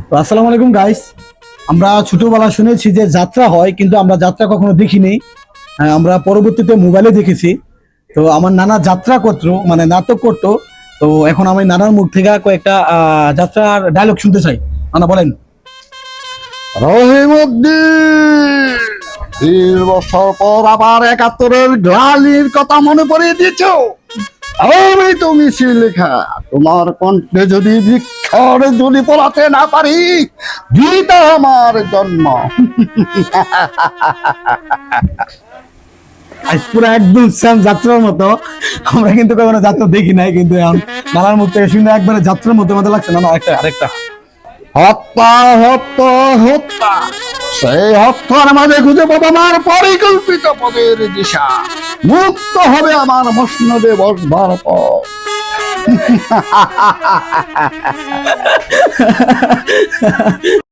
তো আসসালামু আলাইকুম গাইস। আমরা ছোটবেলা শুনেছি যে যাত্রা হয়, কিন্তু আমরা যাত্রা কখনো দেখিনি। আমরা পরবর্তীতে মোবাইলে দেখেছি। তো আমার নানা যাত্রা করতো, মানে নাটক করতো। তো এখন আমি নানার মুখ থেকে কয়েকটা যাত্রার ডায়লগ শুনতে চাই। নানা বলেন। রহিমউদ্দিন, ২০ বছর পর আবার ৭১-এর গ্লানির কথা মনে পড়িয়ে দিয়েছ। আমি তো মিছিল লেখা, তোমার কণ্ঠে যদি বৃক্ষর যদি পড়াতে না পারি, গীতা আমার জন্ম। আজ পুরো একদম সেম যাত্রার মতো। আমরা কিন্তু কখনো যাত্রা দেখি নাই, কিন্তু এখন নানার মুখ থেকে শুনে একবারে যাত্রার মতো মতো লাগছে। না না, আরেকটা আরেকটা হত্যা হত্যা হত্যা, সেই হত্যার মাঝে খুঁজে পাবো আমার পরিকল্পিত পদের দিশা। মুক্ত হবে আমার মসনদে বসবার পর।